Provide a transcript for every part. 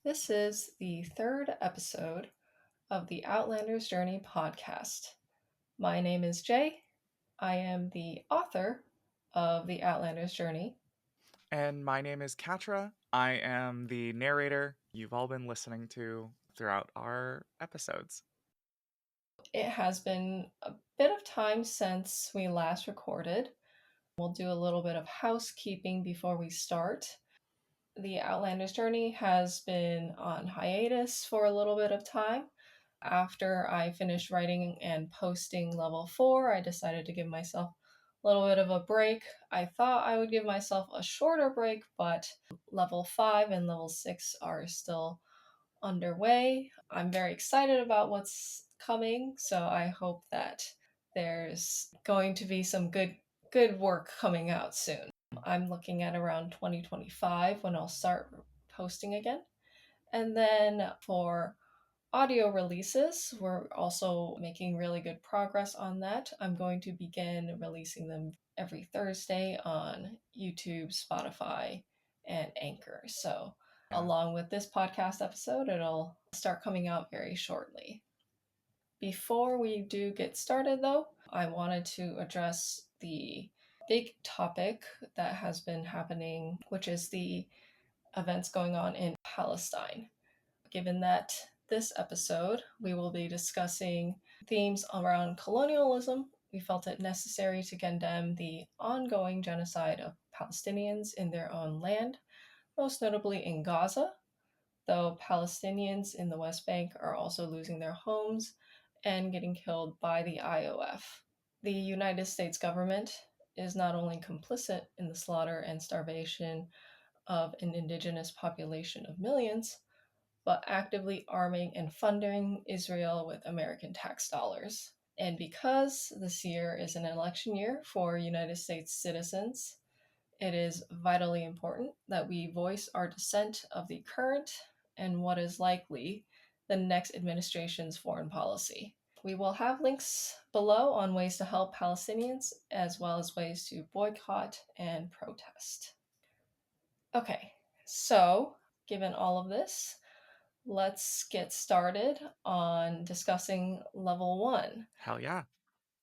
This is the third episode of the Outlanders Journey podcast. My name is Jay. I am the author of the Outlanders Journey. And my name is Katra. I am the narrator you've all been listening to throughout our episodes. It has been a bit of time since we last recorded. We'll do a little bit of housekeeping before we start. The Outlanders Journey has been on hiatus for a little bit of time. After I finished writing and posting level 4, I decided to give myself a little bit of a break. I thought I would give myself a shorter break, but level 5 and level 6 are still underway. I'm very excited about what's coming, so I hope that there's going to be some good work coming out soon. I'm looking at around 2025 when I'll start posting again. And then for audio releases, we're also making really good progress on that. I'm going to begin releasing them every Thursday on YouTube, Spotify, and Anchor. So, Yeah. along with this podcast episode, it'll start coming out very shortly. Before we do get started, though, I wanted to address the big topic that has been happening, which is the events going on in Palestine. Given that this episode we will be discussing themes around colonialism, we felt it necessary to condemn the ongoing genocide of Palestinians in their own land, most notably in Gaza, though Palestinians in the West Bank are also losing their homes and getting killed by the IOF. The United States government is not only complicit in the slaughter and starvation of an indigenous population of millions, but actively arming and funding Israel with American tax dollars. And because this year is an election year for United States citizens, it is vitally important that we voice our dissent of the current and what is likely the next administration's foreign policy. We will have links below on ways to help Palestinians as well as ways to boycott and protest. Okay, so given all of this, let's get started on discussing level 1. Hell yeah.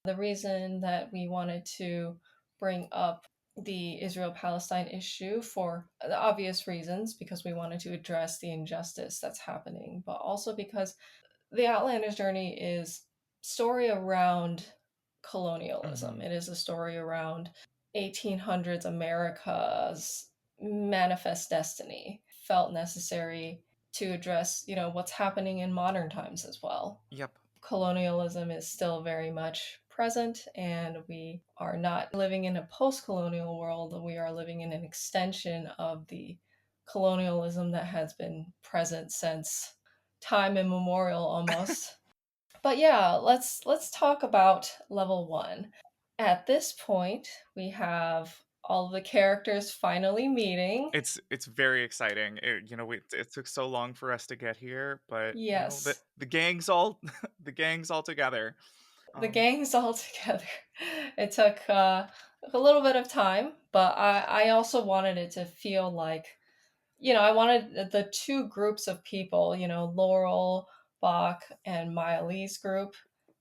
The reason that we wanted to bring up the Israel Palestine issue for the obvious reasons, because we wanted to address the injustice that's happening, but also because the Outlanders Journey is story around colonialism. Mm-hmm. It is a story around 1800s America's manifest destiny. Felt necessary to address, what's happening in modern times as well. Yep. Colonialism is still very much present, and we are not living in a post-colonial world. We are living in an extension of the colonialism that has been present since time immemorial almost. But yeah, let's talk about level 1. At this point, we have all the characters finally meeting. It's very exciting. It took so long for us to get here, but the Yes, the gang's all the gang's all together. the Um gang's all together. It took a little bit of time, but I also wanted it to feel like, I wanted the two groups of people, Laurel, Bach, and Miley's group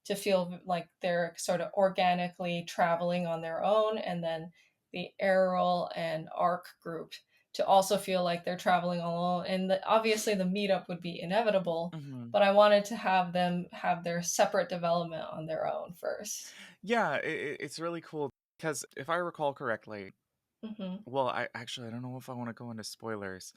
to feel like they're sort of organically traveling on their own, and then the Errol and Arc group to also feel like they're traveling alone. And obviously, the meetup would be inevitable, mhm. but I wanted to have them have their separate development on their own first. Yeah, it's really cool because if I recall correctly, Hmm. well, I don't know if I want to go into spoilers.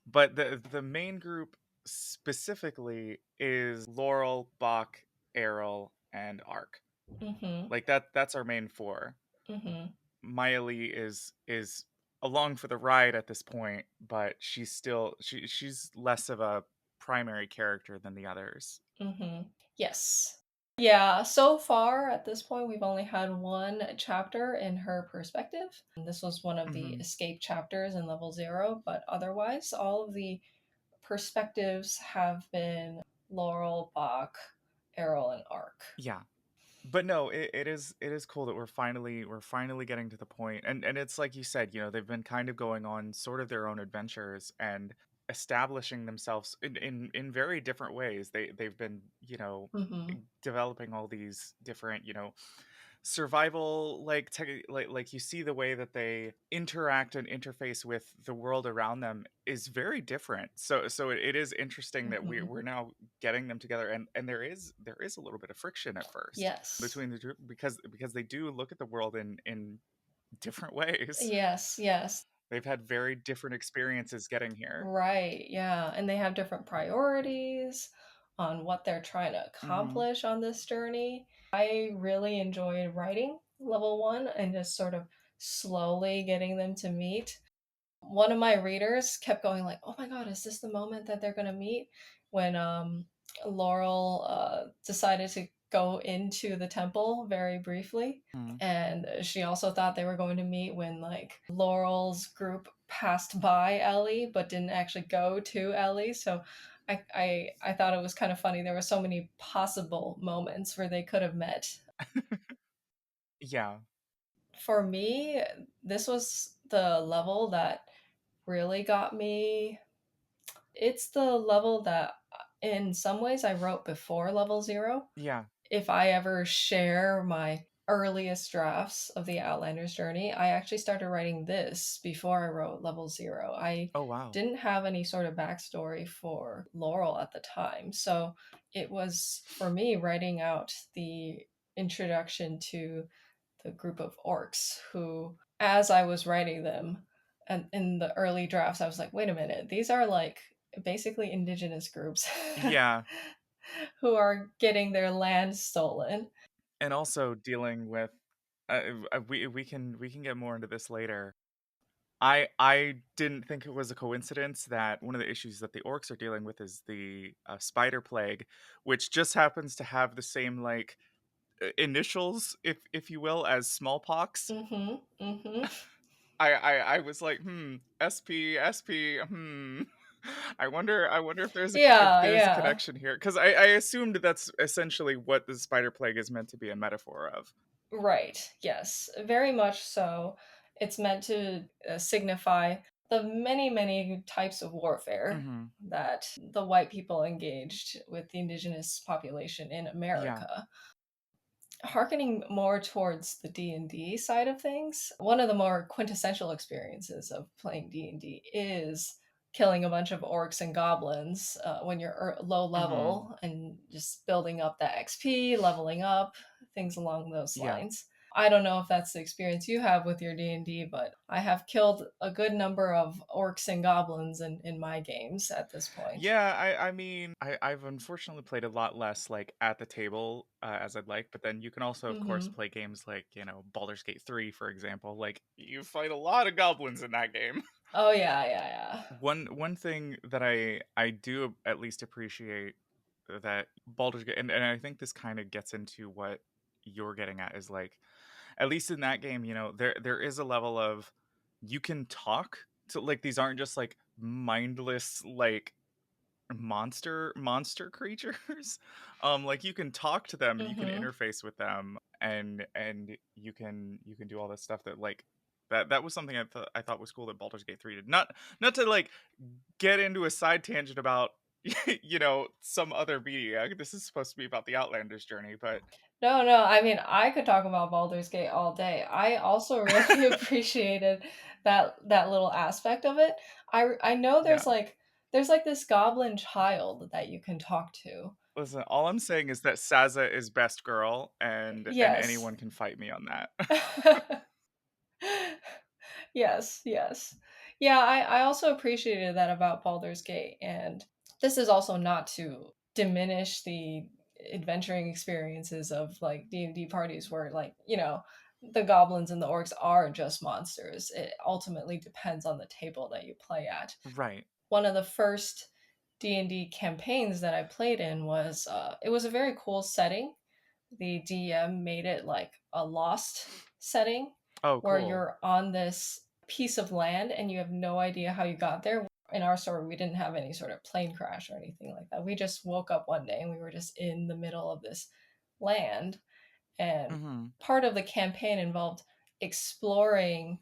But the main group specifically is Laurel, Bach, Errol, and Ark. Hmm. Like that's our main four. Hmm. Miley is along for the ride at this point, but she's less of a primary character than the others. Hmm. Yes. Yeah, so far at this point, we've only had one chapter in her perspective. This was one of the Hmm. escape chapters in level 0, but otherwise, all of the perspectives have been Laurel, Bach, Errol, and Arc. Yeah. But no, it is cool that we're finally getting to the point, and it's like you said, they've been kind of going on sort of their own adventures, and establishing themselves in very different ways. They've been, Hmm. developing all these different, survival like you see the way that they interact and interface with the world around them is very different. So it is interesting that Hmm. we're now getting them together, and there is a little bit of friction at first Yes. between the two, because they do look at the world in different ways. Yes, yes. They've had very different experiences getting here. Right, yeah. And they have different priorities on what they're trying to Hmm. accomplish on this journey. I really enjoyed writing level one and just sort of slowly getting them to meet. One of my readers kept going like, "Oh my god, is this the moment that they're going to meet?" When Laurel decided to go into the temple very briefly, and she also thought they were going to meet when like Laurel's group passed by Ellie but didn't actually go to Ellie. So I thought it was kind of funny. There were so many possible moments where they could have met. Yeah. For me, this was the level that really got me. It's the level that in some ways I wrote before level 0. Yeah. If I ever share my earliest drafts of the Outlanders Journey, I actually started writing this before I wrote level 0. I Oh, wow. didn't have any sort of backstory for Laurel at the time. So it was for me writing out the introduction to the group of orcs who, as I was writing them, and in the early drafts, I was like, wait a minute, these are like basically indigenous groups Yeah. who are getting their land stolen. And also dealing with we can get more into this later. I didn't think it was a coincidence that one of the issues that the orcs are dealing with is the spider plague, which just happens to have the same like initials, if you will, as smallpox. Mm-hmm. Mm-hmm. I was like, SP. I wonder if if Yeah, there's a yeah. connection here, because I assumed that's essentially what the spider plague is meant to be a metaphor of. Right. Yes. Very much so. It's meant to signify the many, many types of warfare Hmm. that the white people engaged with the indigenous population in Yeah. America. Harkening more towards the D&D side of things, one of the more quintessential experiences of playing D&D is killing a bunch of orcs and goblins when you're low Hmm. level and just building up that XP, leveling up, things along those Yeah. lines. I don't know if that's the experience you have with your D&D, but I have killed a good number of orcs and goblins in my games at this point. Yeah, I mean, I've unfortunately played a lot less like at the table as I'd like, but then you can also, of course, Mhm. play games like, Baldur's Gate 3, for example. Like, you fight a lot of goblins in that game. Oh yeah, yeah, yeah. One thing that I do at least appreciate that Baldur's Gate, and I think this kind of gets into what you're getting at, is like, at least in that game, there is a level of, you can talk to, like, these aren't just like mindless like monster creatures. Like, you can talk to them, you can Mhm. interface with them, and you can do all this stuff that like that was something I thought was cool that Baldur's Gate 3 did. Not to like get into a side tangent about some other media. This is supposed to be about the Outlanders journey, but No, no. I mean, I could talk about Baldur's Gate all day. I also really appreciated that little aspect of it. I know yeah. there's like this goblin child that you can talk to. Listen, all I'm saying is that Saza is best girl, and Yes. anyone can fight me on that. Yes, yes. Yeah, I also appreciated that about Baldur's Gate, and this is also not to diminish the adventuring experiences of like D&D parties where like, the goblins and the orcs are just monsters. It ultimately depends on the table that you play at. Right. One of the first D&D campaigns that I played in was it was a very cool setting. The DM made it like a lost setting Oh, where cool. you're on this piece of land and you have no idea how you got there. In our story, we didn't have any sort of plane crash or anything like that. We just woke up one day and we were just in the middle of this land. And Hmm. part of the campaign involved exploring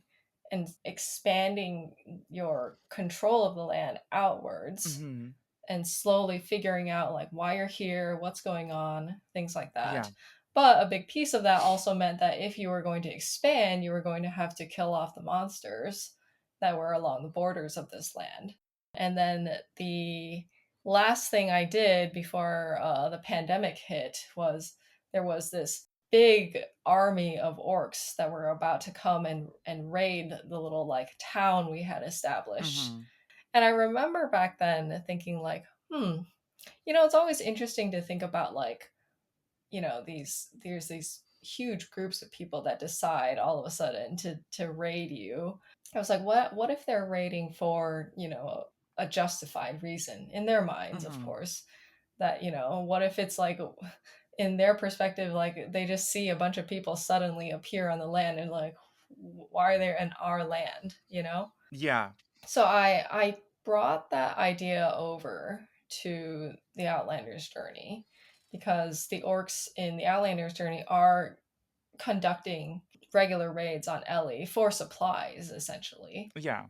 and expanding your control of the land outwards Mhm. and slowly figuring out like why you're here, what's going on, things like Yeah. that. But a big piece of that also meant that if you were going to expand, you were going to have to kill off the monsters that were along the borders of this land. And then the last thing I did before the pandemic hit was there was this big army of orcs that were about to come and raid the little like town we had established. Mhm. And I remember back then thinking like, it's always interesting to think about like, there's these huge groups of people that decide all of a sudden to raid you. I was like, what if they're raiding for, a justified reason in their minds, of Mhm. course. That, what if it's like in their perspective, like they just see a bunch of people suddenly appear on the land and like, why are they in our land, Yeah. So I brought that idea over to the Outlanders Journey because the orcs in the Outlanders Journey are conducting regular raids on Ellie for supplies, essentially. Yeah.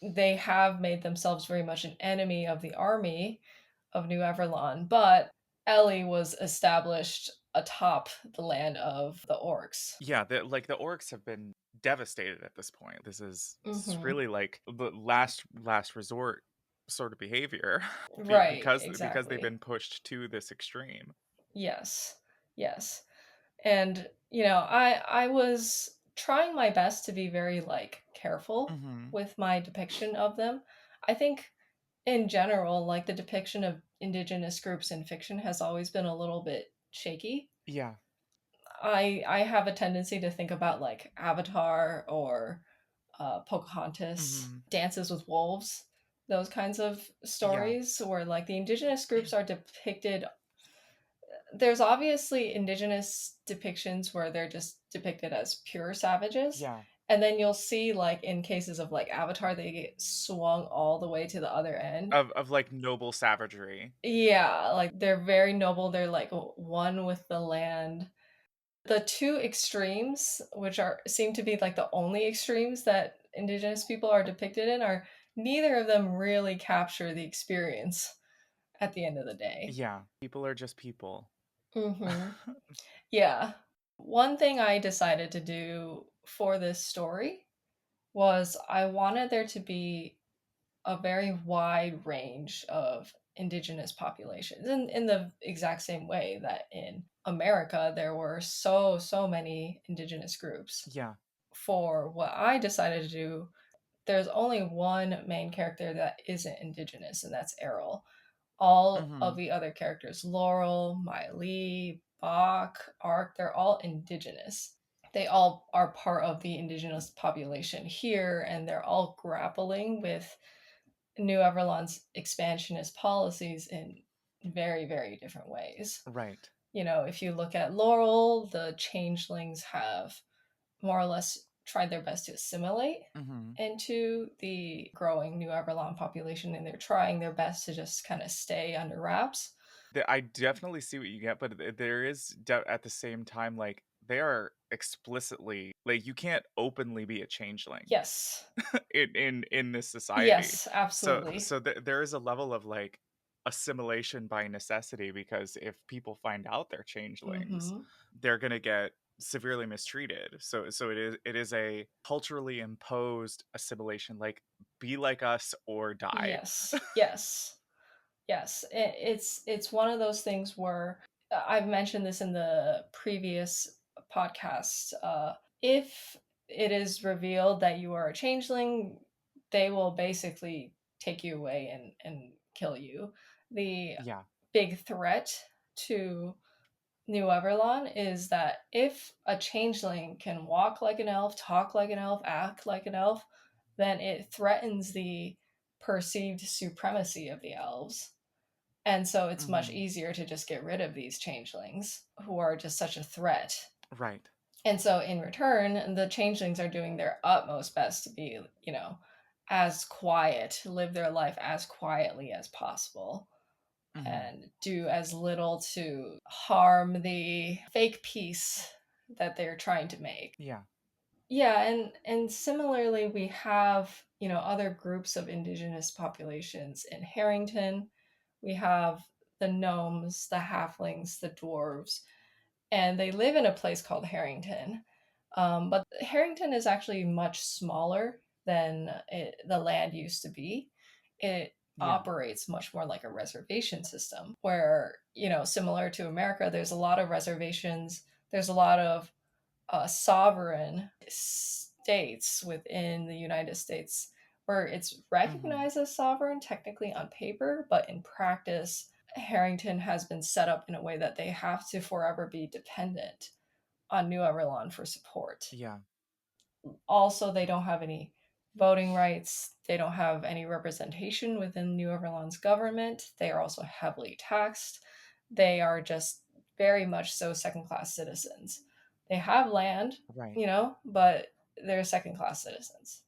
They have made themselves very much an enemy of the army of New Everlon, but Ellie was established atop the land of the orcs. Yeah, the orcs have been devastated at this point. This is Hmm. really like the last resort sort of behavior Right, because they've exactly. been pushed to this extreme. Yes, yes. And I was trying my best to be very like careful Mhm. with my depiction of them. I think in general, like the depiction of indigenous groups in fiction has always been a little bit shaky. Yeah. I have a tendency to think about like Avatar or Pocahontas, Mhm. Dances with Wolves, those kinds of Yeah. stories where like the indigenous groups are depicted. There's obviously indigenous depictions where they're just depicted as pure savages. Yeah. And then you'll see like in cases of like Avatar, they get swung all the way to the other end. Of like noble savagery. Yeah, like they're very noble. They're like one with the land. The two extremes, which are seem to be like the only extremes that indigenous people are depicted in, are neither of them really capture the experience at the end of the day. Yeah. People are just people. Mm-hmm. Yeah. One thing I decided to do for this story was I wanted there to be a very wide range of indigenous populations in the exact same way that in America there were so many indigenous groups. Yeah. For what I decided to do, there's only one main character that isn't indigenous, and that's Errol. All of Mhm. the other characters, Laurel, Miley, Bach, Ark, they're all indigenous. They all are part of the indigenous population here, and they're all grappling with New Everlon's expansionist policies in very, very different ways. Right. If you look at Laurel, the changelings have more or less tried their best to assimilate Mhm. into the growing New Everlon population, and they're trying their best to just kind of stay under wraps. I definitely see what you get, but there is at the same time like they are explicitly like you can't openly be a changeling Yes. in this society. Yes, So absolutely. there is a level of like assimilation by necessity because if people find out they're changelings, Mm-hmm. they're going to get severely mistreated. So it is a culturally imposed assimilation like be like us or die. Yes. Yes. Yes. It's one of those things where I've mentioned this in the previous podcast. If it is revealed that you are a changeling, they will basically take you away and kill you. The Yeah. big threat to New Everlon is that if a changeling can walk like an elf, talk like an elf, act like an elf, then it threatens the perceived supremacy of the elves. And so it's much Mhm. easier to just get rid of these changelings who are just such a threat. Right. And so in return, the changelings are doing their utmost best to be, as quiet, live their life as quietly as possible Mhm. and do as little to harm the fake peace that they're trying to make. Yeah. Yeah, and similarly, we have, other groups of indigenous populations in Harrington. We have the gnomes, the halflings, the dwarves, and they live in a place called Harrington. But Harrington is actually much smaller than the land used to be. It Yeah. operates much more like a reservation system, where, similar to America, there's a lot of reservations, there's a lot of sovereign states within the United States where it's Hmm. recognized as sovereign technically on paper, but in practice, Harrington has been set up in a way that they have to forever be dependent on New Everland for support. Yeah. Also, they don't have any voting rights. They don't have any representation within New Everland's government. They are also heavily taxed. They are just very much so second class citizens. They have land, Right. but they're second class citizens.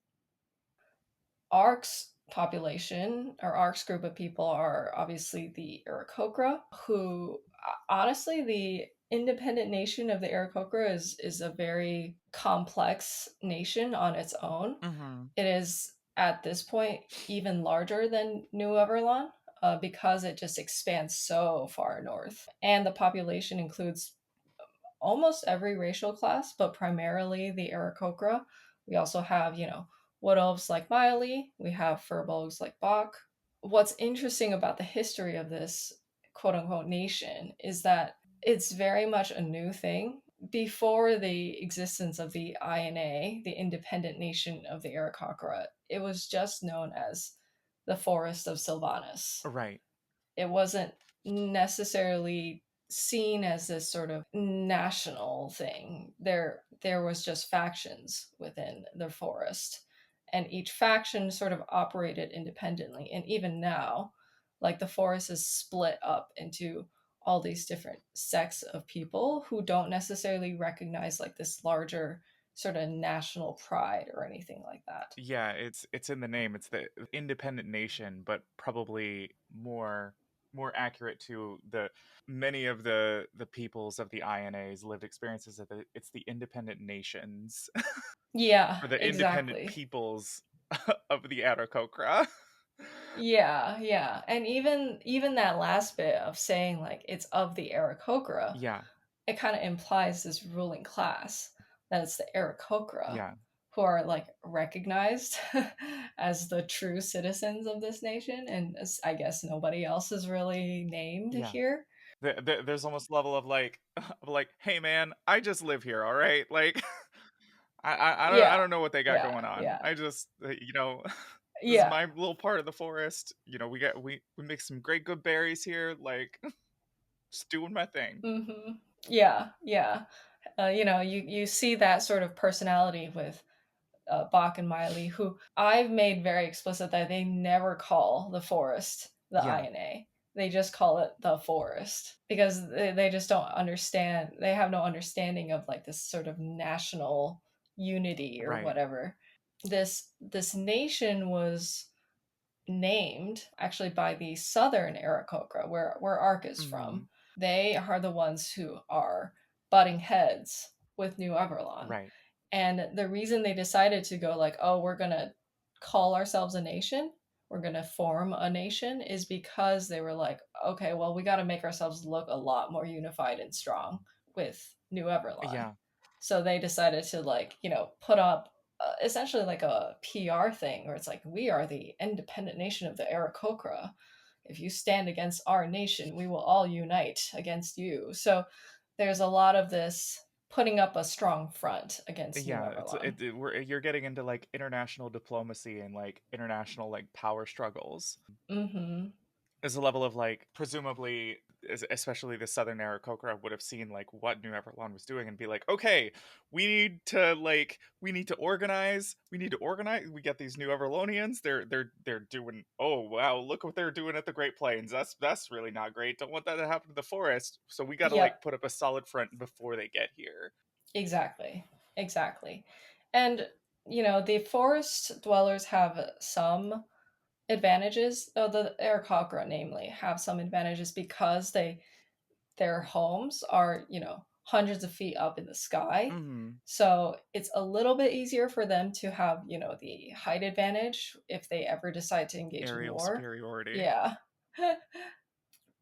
ARC's population, or ARC's group of people, are obviously the Aarakocra, who honestly, the independent nation of the Aarakocra is a very complex nation on its own. Hmm. It is at this point even larger than New Everland. Because it just expands so far north. And the population includes almost every racial class, but primarily the Aarakocra. We also have, wood elves like Miley. We have furbolgs like Bach. What's interesting about the history of this quote unquote nation is that it's very much a new thing. Before the existence of the INA, the independent nation of the Aarakocra, it was just known as the Forest of Sylvanus. Right. It wasn't necessarily seen as this sort of national thing. There was just factions within the forest, and each faction sort of operated independently. And even now, like the forest is split up into all these different sects of people who don't necessarily recognize like this larger sort of national pride or anything like that. Yeah, it's in the name. It's the independent nation, but probably more accurate to the many of the peoples of the INA's lived experiences of it's the independent nations Yeah, or the independent exactly. peoples of the Aarakocra. Yeah, yeah. And even that last bit of saying like it's of the Aarakocra, Yeah. it kind of implies this ruling class that it's the Aarakocra Yeah. who are like recognized as the true citizens of this nation, and I guess nobody else is really named Yeah. here. There's almost level of like of like, hey man, I just live here, all right? Like I Yeah, don't know what they got yeah, going on. yeah, I just this is yeah. my little part of the forest. We make some great good berries here. Like just doing my thing. Mm-hmm. Yeah, yeah. You see that sort of personality with Bach and Miley, who I've made very explicit that they never call the forest the Yeah. INA. They just call it the forest because they just don't understand. They have no understanding of like this sort of national unity or Right. whatever. This nation was named actually by the southern Aarakocra, where Ark is Hmm. from. They are the ones who are butting heads with New Everland. Right. And the reason they decided to go like, oh, we're gonna call ourselves a nation, we're gonna form a nation, is because they were like, okay, well, we got to make ourselves look a lot more unified and strong with New Everland. Yeah. So they decided to like, put up essentially like a PR thing where it's like, we are the independent nation of the Aarakocra. If you stand against our nation, we will all unite against you. So there's a lot of this putting up a strong front against New Yeah. It's Everland. you're getting into like international diplomacy and like international like power struggles. Mm-hmm. Is a level of like presumably especially the southern Aarakocra would have seen like what New Everland was doing and be like, okay, we need to organize, we get these New Everlonians, they're doing, oh wow, look what they're doing at the Great Plains, that's really not great, don't want that to happen to the forest, so we got to like Yep, put up a solid front before they get here. exactly. Exactly. And, the forest dwellers have some advantages, though the Aarakocra, namely, have some advantages because their homes are, hundreds of feet up in the sky. Mm-hmm. So it's a little bit easier for them to have, the height advantage if they ever decide to engage in Aerial war. superiority. Yeah.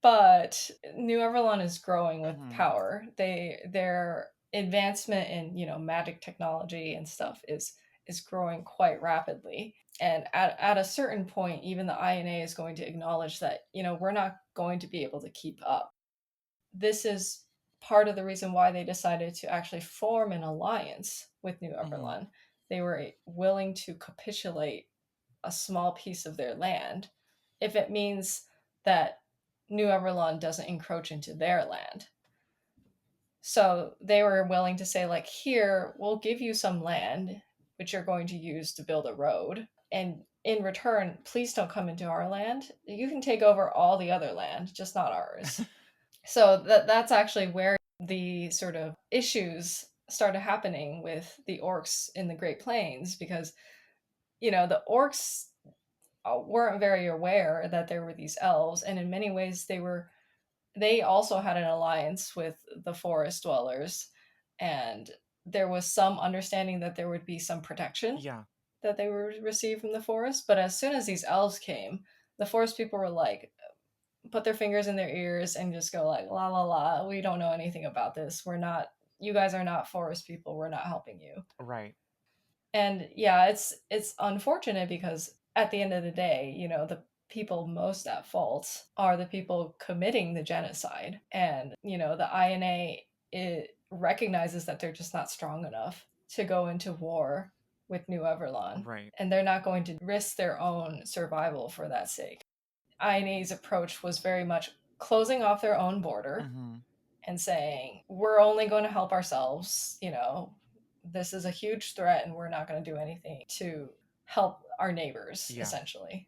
But New Everlon is growing with Mm-hmm. power. Their advancement in, magic technology and stuff is growing quite rapidly. And at a certain point, even the INA is going to acknowledge that, we're not going to be able to keep up. This is part of the reason why they decided to actually form an alliance with New Mm-hmm. Everlon. They were willing to capitulate a small piece of their land if it means that New Everlon doesn't encroach into their land. So they were willing to say, like, here, we'll give you some land, which you're going to use to build a road. And in return, please don't come into our land. You can take over all the other land, just not ours. So that's actually where the sort of issues started happening with the orcs in the Great Plains, because, the orcs weren't very aware that there were these elves, and in many ways they also had an alliance with the forest dwellers, and there was some understanding that there would be some protection Yeah. that they would receive from the forest. But as soon as these elves came, the forest people were like, put their fingers in their ears and just go like, la la la, we don't know anything about this. We're not, you guys are not forest people. We're not helping you. Right. And yeah, it's unfortunate because at the end of the day, the people most at fault are the people committing the genocide. And, the INA, it recognizes that they're just not strong enough to go into war with New Everlon. Right. And they're not going to risk their own survival for that sake. INA's approach was very much closing off their own border Mm-hmm. and saying, we're only going to help ourselves. This is a huge threat and we're not going to do anything to help our neighbors, Yeah. essentially.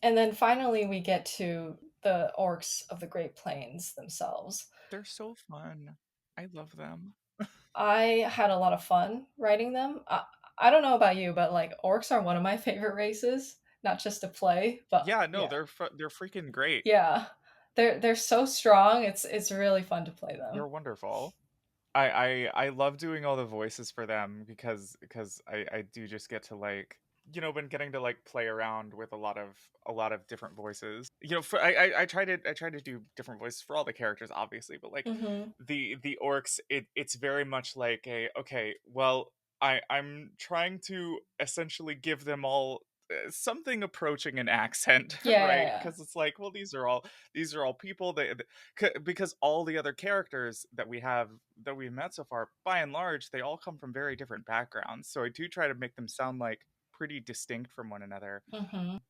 And then finally, we get to the orcs of the Great Plains themselves. They're so fun. I love them. I had a lot of fun writing them. I don't know about you, but like orcs are one of my favorite races, not just to play, but Yeah, no, yeah. they're freaking great. Yeah. They're so strong. It's really fun to play They're them. wonderful. I love doing all the voices for them because I do just get to like been getting to like play around with a lot of different voices. For I try to do different voices for all the characters obviously, but like Mhm. the orcs, it's very much like okay, well, I'm trying to essentially give them all something approaching an accent, Yeah, yeah, right? yeah. Because it's like, well, these are all people because all the other characters that we've met so far, by and large, they all come from very different backgrounds. So I do try to make them sound like pretty distinct from one another. Mhm.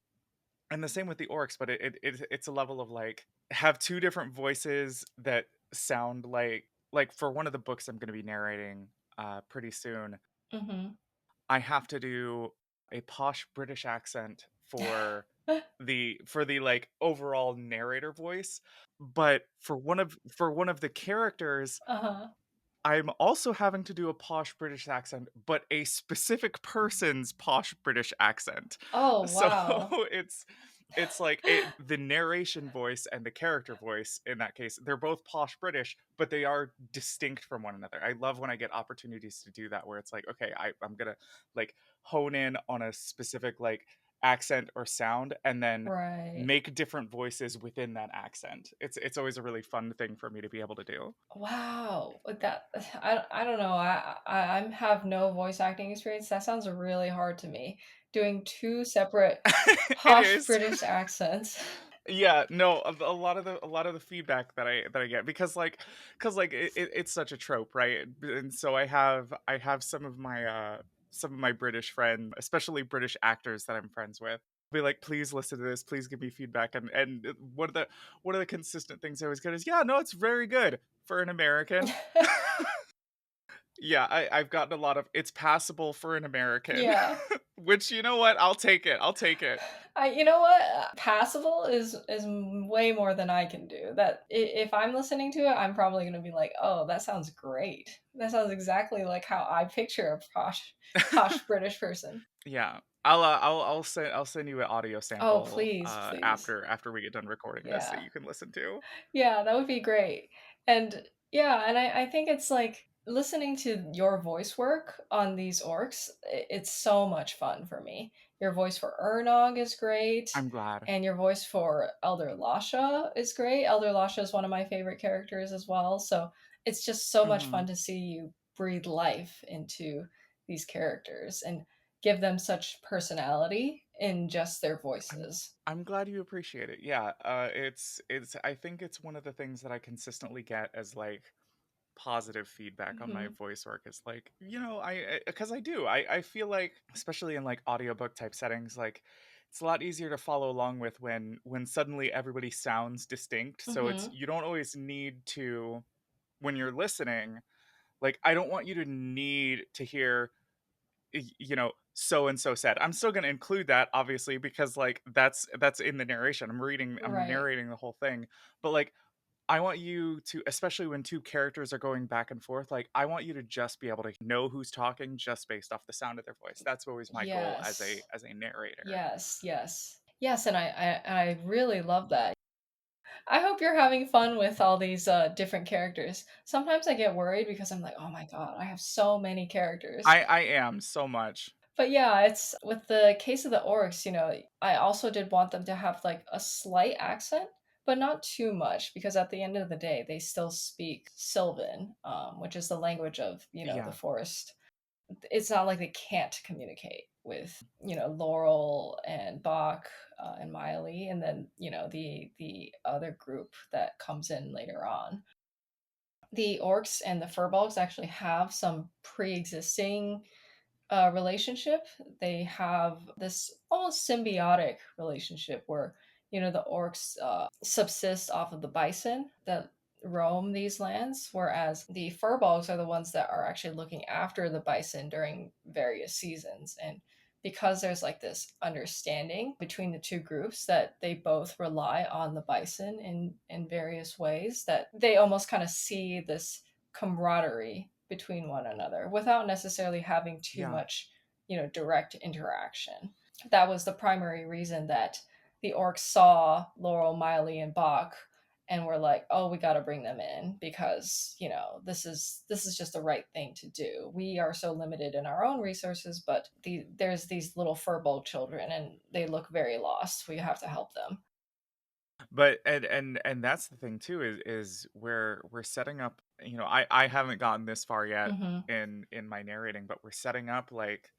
And the same with the orcs, but it's a level of like have two different voices that sound like for one of the books I'm going to be narrating pretty soon. Mhm. I have to do a posh British accent for the like overall narrator voice, but for one of the characters Uh-huh. I'm also having to do a posh British accent, but a specific person's posh British accent. Oh, So wow. it's like the narration voice and the character voice in that case, they're both posh British, but they are distinct from one another. I love when I get opportunities to do that, where it's like, okay, I'm gonna like hone in on a specific like accent or sound, and then Right. make different voices within that accent. It's always a really fun thing for me to be able to do. Wow. That I don't know. I have no voice acting experience. That sounds really hard to me. Doing two separate It posh is. British accents. Yeah, no, a lot of the feedback that I get, because it's such a trope, right? And so I have some of my British friends, especially British actors that I'm friends with, be like, please listen to this, please give me feedback, and one of the consistent things I always get is, yeah, no, it's very good for an American. Yeah, I've gotten a lot of it's passable for an American, Yeah. which, you know what, I'll take it. I'll take it. You know what? Passable is way more than I can do. That if I'm listening to it, I'm probably going to be like, "Oh, that sounds great. That sounds exactly like how I picture a posh British person." Yeah. I'll send you an audio Oh, sample please, please. after we get done recording this that Yeah. you can listen to. Yeah, that would be great. And Yeah, and I think it's like listening to your voice work on these orcs, it's so much fun for me. Your voice for Ernog is great, I'm glad. and your voice for Elder Lasha is great. Elder Lasha is one of my favorite characters as well. So it's just so much fun Mhm. to see you breathe life into these characters and give them such personality in just their I'm voices. I'm glad you appreciate it. Yeah, it's I think it's one of the things that I consistently get as like positive feedback on my Hmm. voice work is like, I because I do. I feel like especially in like audiobook type settings like it's a lot easier to follow along with when suddenly everybody sounds distinct. So it's Hmm. you don't always need to when you're listening, like I don't want you to need to hear so and so said. I'm still going to include that obviously because like that's in the narration. I'm Right. narrating the whole thing. But like I want you to, especially when two characters are going back and forth, like I want you to just be able to know who's talking just based off the sound of their voice. That's always my goal as a Yes. as a narrator. Yes, yes. Yes, and I really love that. I hope you're having fun with all these different characters. Sometimes I get worried because I'm like, oh my god, I have so many characters. I am so much. But yeah, it's with the case of the orcs, I also did want them to have like a slight accent, but not too much because at the end of the day, they still speak Sylvan, which is the language of, the Yeah. forest. It's not like they can't communicate with Laurel and Bach and Miley, and then the other group that comes in later on. The orcs and the furbolgs actually have some pre-existing relationship. They have this almost symbiotic relationship where the orcs subsist off of the bison that roam these lands, whereas the furbolgs are the ones that are actually looking after the bison during various seasons. And because there's like this understanding between the two groups that they both rely on the bison in various ways, that they almost kind of see this camaraderie between one another without necessarily having too Yeah. much, direct interaction. That was the primary reason that the orcs saw Laurel, Miley, and Bach and were like, "Oh, we got to bring them in because this is just the right thing to do. We are so limited in our own resources, but there's these little furbolg children and they look very lost. We have to help them." But and that's the thing too is where we're setting up, I haven't gotten this far yet Hmm. in my narrating, but we're setting up like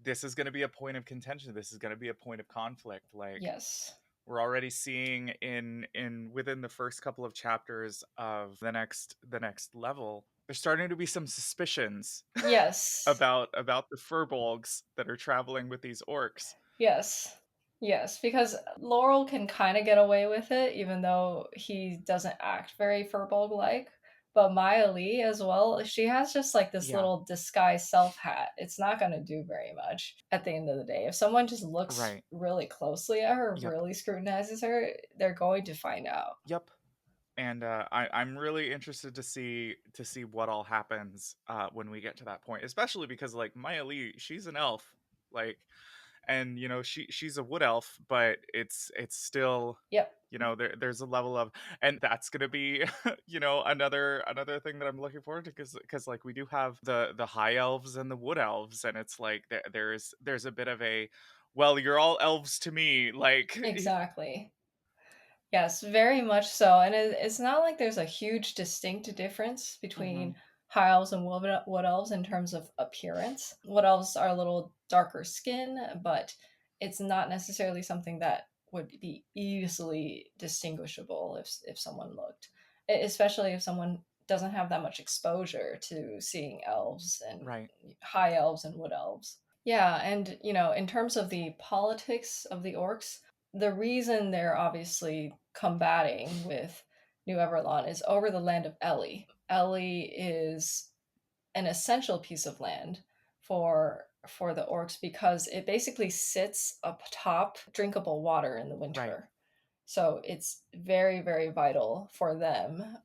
this is going to be a point of contention. This is going to be a point of conflict. Like Yes. we're already seeing in within the first couple of chapters of the next level, there's starting to be some suspicions Yes. about the furbolgs that are traveling with these orcs. Yes. Yes, because Laurel can kind of get away with it, even though he doesn't act very Furbolg-like. But Maya Lee as well, she has just like this Yeah, little disguise self hat. It's not going to do very much at the end of the day. If someone just looks right. really closely at her, Yep. really scrutinizes her, they're going to find out. Yep. And I'm really interested to see what all happens when we get to that point, especially because like Maya Lee, she's an elf, like, and she's a wood elf, but it's still Yep. there's a level of, and that's gonna be another thing that I'm looking forward to because like we do have the high elves and the wood elves, and it's like there's a bit of a, well, you're all elves to me, like. Exactly. Yes, very much so. And it's not like there's a huge distinct difference Hmm. between high elves and wood elves in terms of appearance. Wood elves are a little darker skin, but it's not necessarily something that would be easily distinguishable if someone looked, especially if someone doesn't have that much exposure to seeing elves and Right. high elves and wood elves. Yeah, and in terms of the politics of the orcs, the reason they're obviously combating with New Everlon is over the land of Ellie. Ellie is an essential piece of land for the orcs because it basically sits atop drinkable water in the Right. winter. So it's very, very vital for them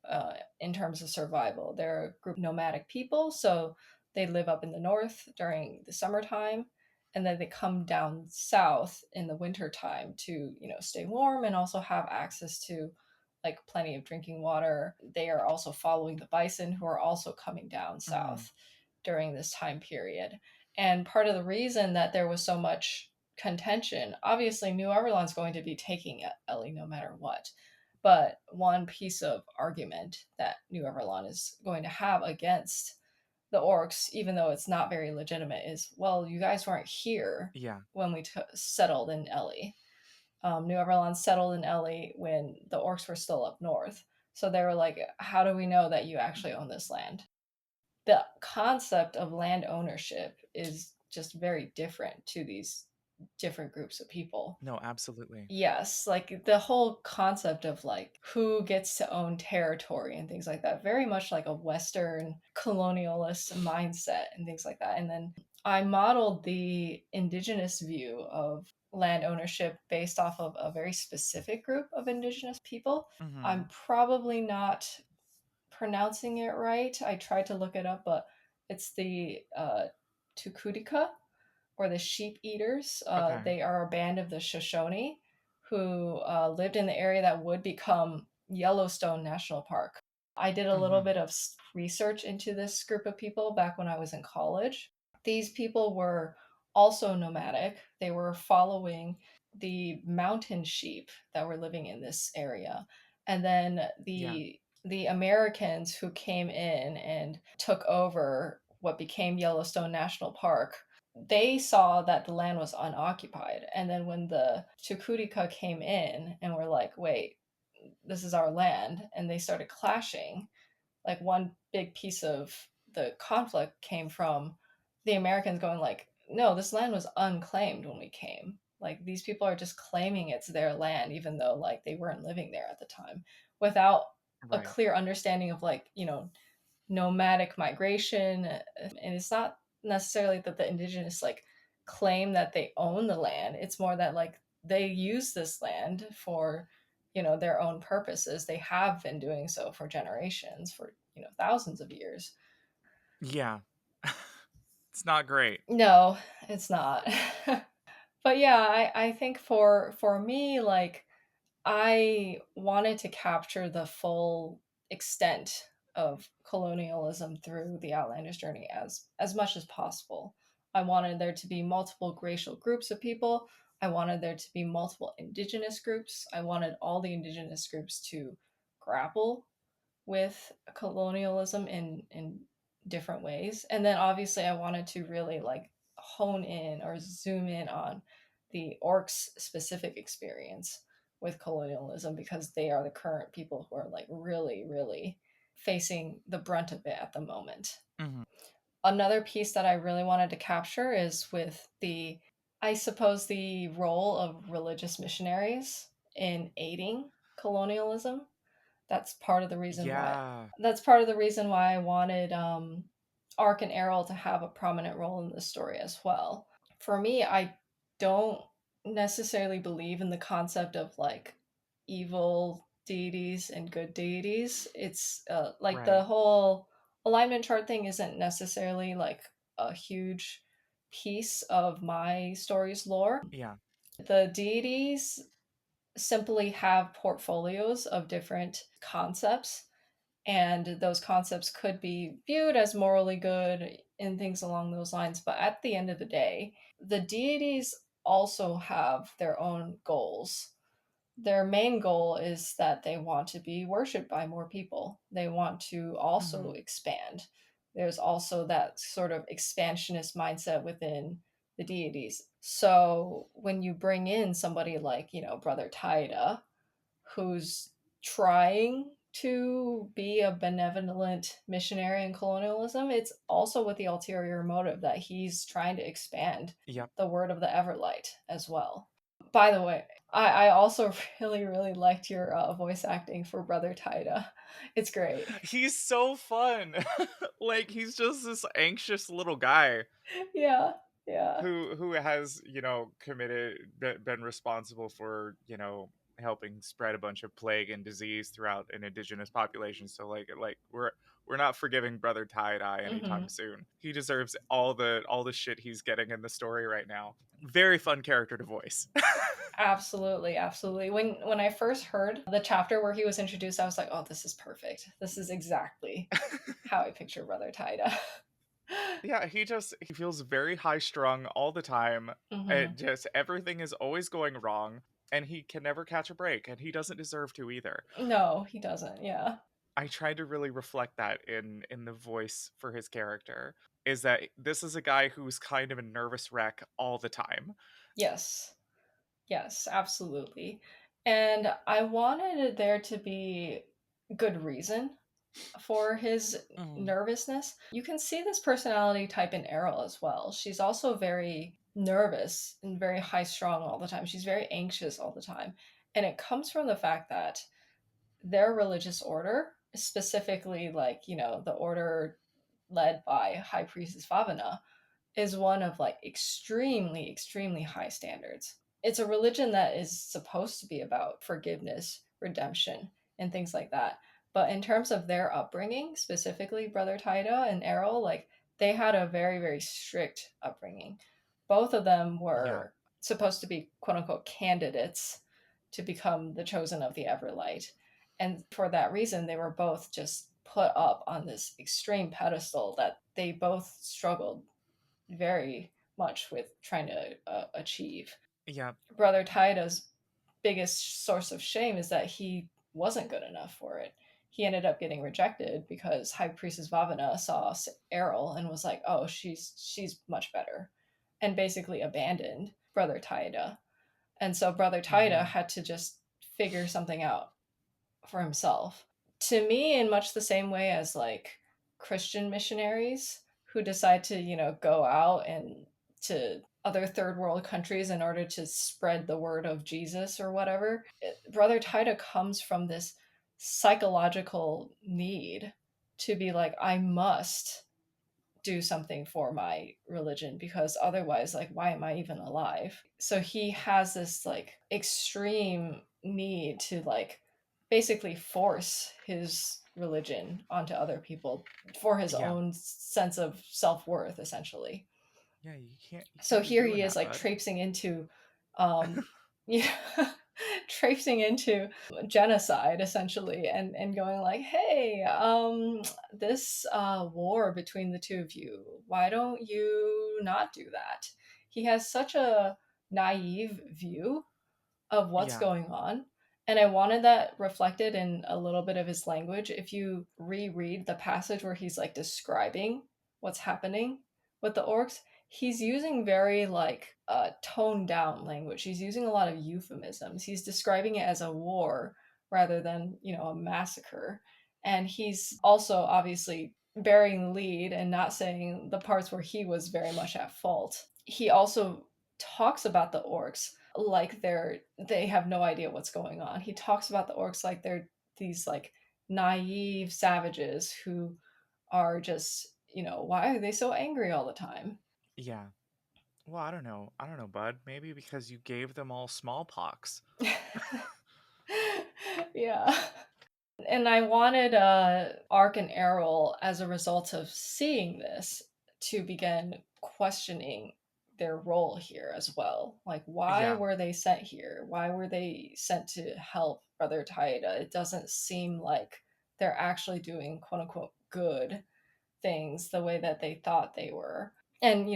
in terms of survival. They're a group of nomadic people, so they live up in the north during the summertime, and then they come down south in the wintertime to stay warm and also have access to like plenty of drinking water. They are also following the bison, who are also coming down Mhm. south during this time period. And part of the reason that there was so much contention, obviously, New Orleans going to be taking Ellie no matter what. But one piece of argument that New Orleans is going to have against the orcs, even though it's not very legitimate, is, well, you guys weren't here Yeah. when we settled in Ellie. New Orleans settled in Ellie when the orcs were still up north. So they were like, how do we know that you actually own this land? The concept of land ownership is just very different to these different groups of people. No, absolutely. Yes, like the whole concept of like who gets to own territory and things like that, very much like a Western colonialist mindset and things like that. And then I modeled the indigenous view of land ownership based off of a very specific group of indigenous people. I'm Mhm. probably not pronouncing it right. I tried to look it up, but it's the Tukudika, or the sheep eaters. Okay. They are a band of the Shoshone who lived in the area that would become Yellowstone National Park. I did a little Mhm. bit of research into this group of people back when I was in college. These people were also nomadic. They were following the mountain sheep that were living in this area. And then Yeah. the Americans who came in and took over what became Yellowstone National Park, they saw that the land was unoccupied. And then when the Chukutika came in and were like, wait, this is our land, and they started clashing, like one big piece of the conflict came from the Americans going like, no, this land was unclaimed when we came. Like these people are just claiming it's their land, even though like they weren't living there at the time, without a Right. clear understanding of like, nomadic migration. And it's not necessarily that the indigenous like claim that they own the land. It's more that like they use this land for, their own purposes. They have been doing so for generations, for, thousands of years. Yeah. It's not great. No, it's not. But yeah, I think for me, like, I wanted to capture the full extent of colonialism through the Outlanders journey as much as possible. I wanted there to be multiple racial groups of people. I wanted there to be multiple indigenous groups. I wanted all the indigenous groups to grapple with colonialism in different ways. And then obviously I wanted to really like hone in or zoom in on the orcs specific experience with colonialism, because they are the current people who are like really really facing the brunt of it at the moment. Mhm. Another piece that I really wanted to capture is with the, I suppose, the role of religious missionaries in aiding colonialism. That's part of the reason why Yeah. I wanted Ark and Errol to have a prominent role in this story as well. For me, I don't necessarily believe in the concept of like evil deities and good deities. It's like the Right. whole alignment chart thing isn't necessarily like a huge piece of my story's lore. Yeah. The deities simply have portfolios of different concepts, and those concepts could be viewed as morally good and things along those lines. But at the end of the day, the deities also have their own goals. Their main goal is that they want to be worshipped by more people. They want to also Mhm. expand. There's also that sort of expansionist mindset within the deities. So when you bring in somebody like, Brother Taida, who's trying to be a benevolent missionary in colonialism, it's also with the ulterior motive that he's trying to expand Yep. the word of the Everlight as well. By the way, I also really, really liked your voice acting for Brother Taida. It's great. He's so fun. Like he's just this anxious little guy Yeah, yeah. who has, been responsible for, helping spread a bunch of plague and disease throughout an indigenous population. So like we're not forgiving brother Tie Dye Hmm. anytime soon. He deserves all the shit he's getting in the story right now. Very fun character to voice. Absolutely, absolutely. When I first heard the chapter where he was introduced, I was like, "Oh, this is perfect. This is exactly how I picture Brother Taida." Yeah, he feels very high strung all the time. Hmm. It just everything is always going wrong, and he can never catch a break, and he doesn't deserve to either. No, he doesn't. Yeah. I tried to really reflect that in the voice for his character. Is that this is a guy who's kind of a nervous wreck all the time. Yes. Yes, absolutely. And I wanted there to be good reason for his Mm. nervousness. You can see this personality type in Errol as well. She's also very nervous and very high strung all the time. She's very anxious all the time. And it comes from the fact that their religious order, specifically like, the order led by High Priestess Favana, is one of like extremely, extremely high standards. It's a religion that is supposed to be about forgiveness, redemption, and things like that. But in terms of their upbringing, specifically Brother Taida and Errol, like they had a very, very strict upbringing. Both of them Yeah. were supposed to be quote unquote candidates to become the chosen of the Everlight. And for that reason, they were both just put up on this extreme pedestal that they both struggled very much with trying to achieve. Yeah. Brother Taida's biggest source of shame is that he wasn't good enough for it. He ended up getting rejected because High Priestess Vavana saw Errol and was like, "Oh, she's much better," and basically abandoned Brother Taida. And so Brother Taida Hmm. had to just figure something out for himself. To me, in much the same way as like Christian missionaries who decide to, go out and to other third world countries in order to spread the word of Jesus or whatever. Brother Taida comes from this psychological need to be like, I must do something for my religion because otherwise, like, why am I even alive? So he has this like extreme need to like basically force his religion onto other people for his Yeah. own sense of self-worth, essentially. Yeah, you So can't be here doing he is that, like bud. traipsing into um yeah, traipsing into genocide essentially, and going like, hey, this war between the two of you, why don't you not do that? He has such a naive view of what's Yeah. going on. And I wanted that reflected in a little bit of his language. If you reread the passage where he's like describing what's happening with the orcs, he's using very like toned down language. He's using a lot of euphemisms. He's describing it as a war rather than, a massacre. And he's also obviously bearing the lead and not saying the parts where he was very much at fault. He also talks about the orcs like they have no idea what's going on. He talks about the orcs like they're these like naive savages who are just, why are they so angry all the time? Yeah. Well, I don't know. I don't know, bud. Maybe because you gave them all smallpox. Yeah. And I wanted Ark and Errol, as a result of seeing this, to begin questioning their role here as well. Like, why Yeah. were they sent here? Why were they sent to help Brother Taida? It doesn't seem like they're actually doing quote unquote good things the way that they thought they were. And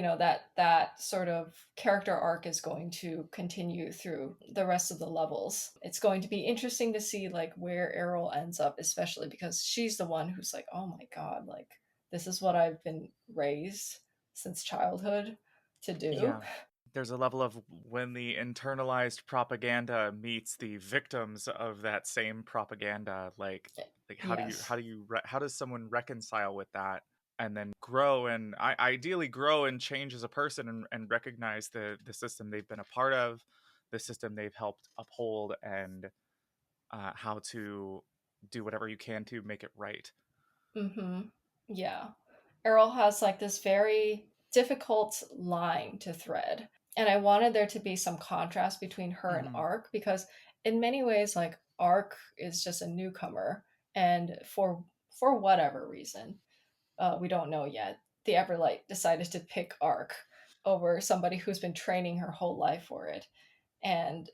that sort of character arc is going to continue through the rest of the levels. It's going to be interesting to see like where Errol ends up, especially because she's the one who's like, oh my god, like this is what I've been raised since childhood to do. Yeah. There's a level of when the internalized propaganda meets the victims of that same propaganda, like Yes. how does someone reconcile with that and then grow and ideally grow and change as a person and recognize the system they've been a part of, the system they've helped uphold, and how to do whatever you can to make it right. Mm-hmm. Yeah. Errol has like this very difficult line to thread. And I wanted there to be some contrast between her and Hmm. Ark because in many ways like Ark is just a newcomer and for whatever reason, we don't know yet. The Everlight decided to pick Ark over somebody who's been training her whole life for it. And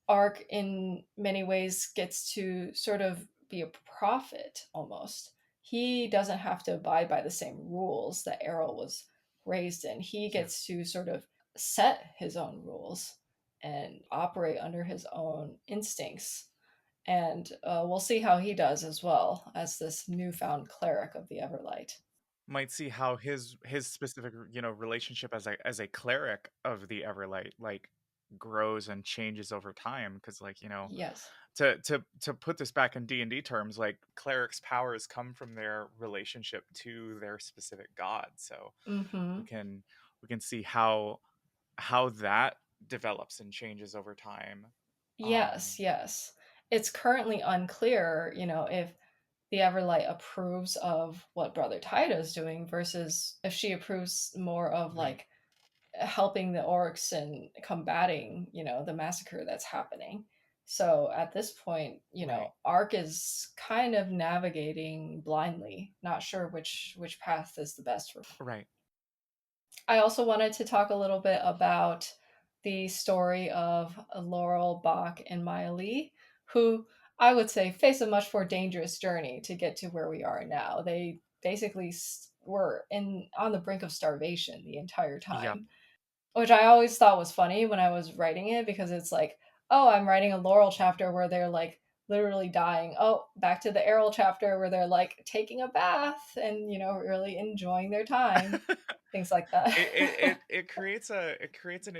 Ark, in many ways, gets to sort of be a prophet almost. He doesn't have to abide by the same rules that Errol was raised in. He Yeah. gets to sort of set his own rules and operate under his own instincts. And we'll see how he does as well as this newfound cleric of the Everlight. Might see how his specific, relationship as a cleric of the Everlight, like, grows and changes over time. Because, like, Yes. to put this back in D&D terms, like, clerics' powers come from their relationship to their specific god. So we Mm-hmm. can we can see how that develops and changes over time. Yes, Um, yes. It's currently unclear, if the Everlight approves of what Brother Tida is doing versus if she approves more of right, like helping the orcs and combating, the massacre that's happening. So at this point, right, Ark is kind of navigating blindly, not sure which path is the best for. right. I also wanted to talk a little bit about the story of Laurel, Bach, and Maya Lee, who I would say face a much more dangerous journey to get to where we are now. They basically were on the brink of starvation the entire Yep. time, which I always thought was funny when I was writing it because it's like, oh, I'm writing a Laurel chapter where they're like literally dying. Oh, back to the Errol chapter where they're like taking a bath and really enjoying their time, things like that. It creates a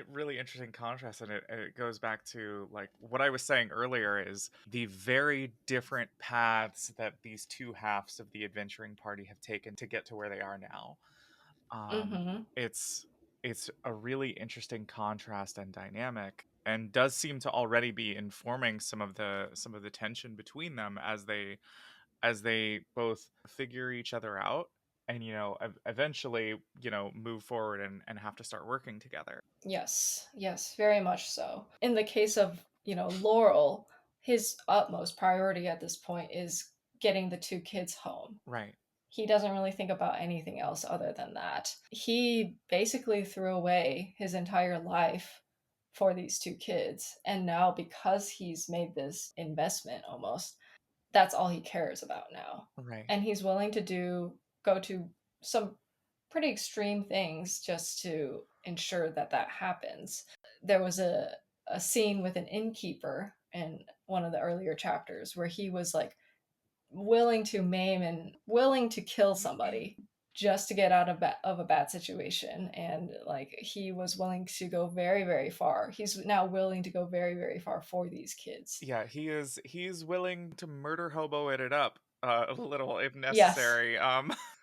really interesting contrast, and it goes back to, like, what I was saying earlier, is the very different paths that these two halves of the adventuring party have taken to get to where they are now. um Mm-hmm. it's it's a really interesting contrast and dynamic, and does seem to already be informing some of the tension between them as they both figure each other out, and, eventually, move forward and have to start working together. Yes, yes, very much so. In the case of, Laurel, his utmost priority at this point is getting the two kids home. Right. He doesn't really think about anything else other than that. He basically threw away his entire life for these two kids. And now, because he's made this investment almost, that's all he cares about now. Right. And he's willing to go to some pretty extreme things just to ensure that that happens. There was a scene with an innkeeper in one of the earlier chapters where he was like willing to maim and willing to kill somebody just to get out of a bad situation, and like he was willing to go very very far. He's now willing to go very very far for these kids. Yeah, he's willing to murder hobo it up, a little, if Yes, necessary.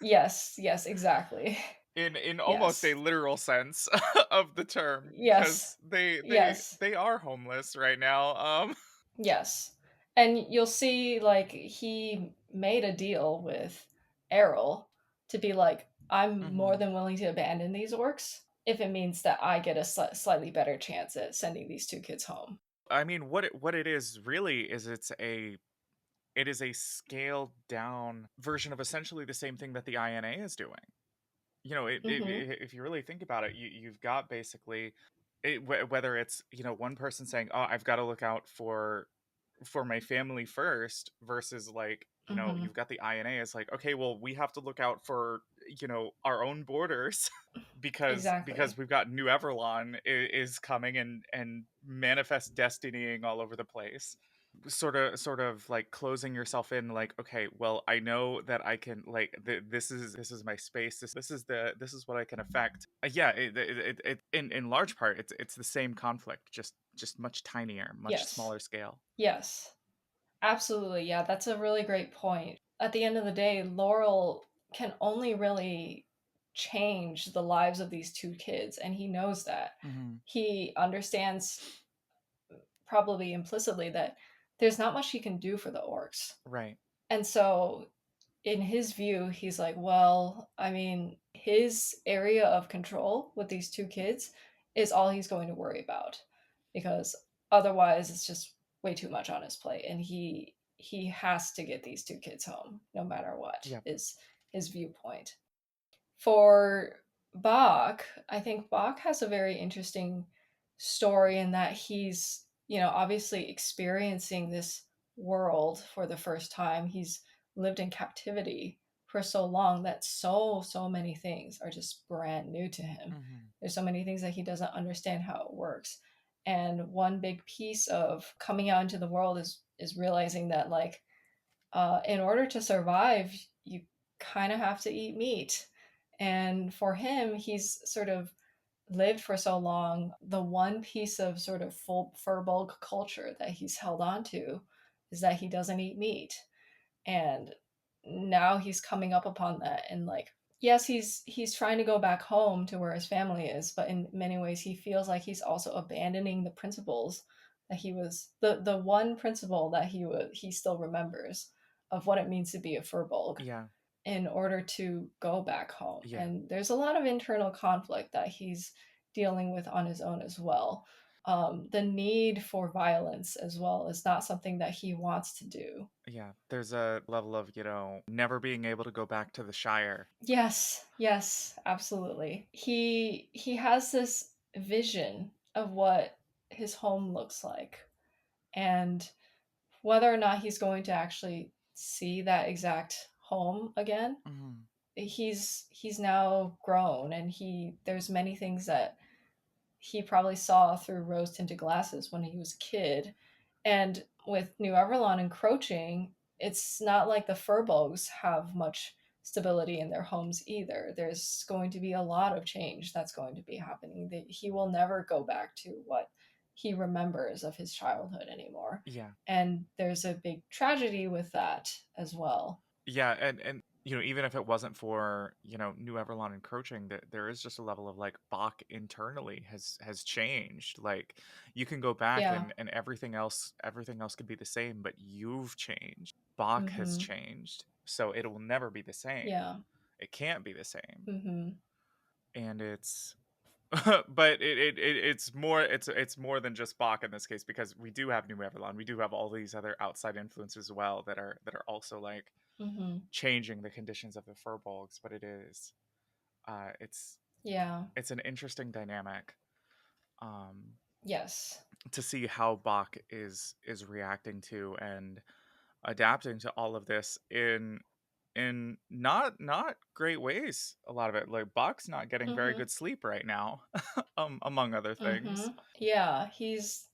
yes, yes, exactly. In almost a Yes, literal sense of the term, yes, because yes, they are homeless right now. yes. And you'll see, like, he made a deal with Errol to be like, I'm more Mhm. than willing to abandon these orcs if it means that I get a slightly better chance at sending these two kids home. I mean, what it is really is, it is a scaled down version of essentially the same thing that the INA is doing. Mm-hmm. If you really think about it, you've got basically, whether it's, one person saying, "Oh, I've got to look out for my family first," versus, like, Mm-hmm. you've got the INA as like, okay, well, we have to look out for, our own borders, because Exactly. we've got New Everlon is coming and manifest destinying all over the place. Sort of like closing yourself in, like, okay, well, I know that I can, like, this is my space, this is what I can affect. Yeah, in large part, it's the same conflict, just much tinier, much Yes. smaller scale. Yes. Absolutely. Yeah, that's a really great point. At the end of the day, Laurel can only really change the lives of these two kids, and he knows that. Hmm. He understands, probably implicitly, that there's not much he can do for the orcs. Right. And so, in his view, he's like, well, I mean, his area of control with these two kids is all he's going to worry about because otherwise it's just way too much on his plate, and he has to get these two kids home no matter what Yep. is his viewpoint. For Bach, I think Bach has a very interesting story in that he's obviously experiencing this world for the first time. He's lived in captivity for so long that so many things are just brand new to him. Hmm. There's so many things that he doesn't understand how it works. And one big piece of coming out into the world is realizing that, like, in order to survive, you kind of have to eat meat. And for him, he's sort of lived for so long. The one piece of sort of full fur bulk culture that he's held on to is that he doesn't eat meat. And now he's coming up upon that, and, like, yes, he's trying to go back home to where his family is, but in many ways he feels like he's also abandoning the principles that he was the one principle that he still remembers of what it means to be a furbolg, Yeah. in order to go back home. Yeah. And there's a lot of internal conflict that he's dealing with on his own as well. The need for violence as well is not something that he wants to do. Yeah. There's a level of, never being able to go back to the Shire. Yes, yes, absolutely. He has this vision of what his home looks like, and whether or not he's going to actually see that exact home again. Hmm. He's now grown, and he there's many things that he probably saw through rose tinted glasses when he was a kid. And with New Everlon encroaching, it's not like the Furbolgs have much stability in their homes either. There's going to be a lot of change that's going to be happening. That he will never go back to what he remembers of his childhood anymore. Yeah. And there's a big tragedy with that as well. Yeah, and even if it wasn't for, New Everlon encroaching, there is just a level of like Bach internally has changed. Like you can go back Yeah. and everything else could be the same, but you've changed. Bach has Mm-hmm. changed. So it will never be the same. Yeah. It can't be the same. Mm-hmm. And it's but it's more than just Bach in this case, because we do have New Everlon. We do have all these other outside influences as well that are also like Mm-hmm. changing the conditions of the furbolgs. But uh it's Yeah. it's an interesting dynamic, um Yes. to see how Bach is reacting to and adapting to all of this in not great ways. A lot of it, like Bach's not getting very Mm-hmm. good sleep right now, among other things. Mm-hmm. Yeah, he's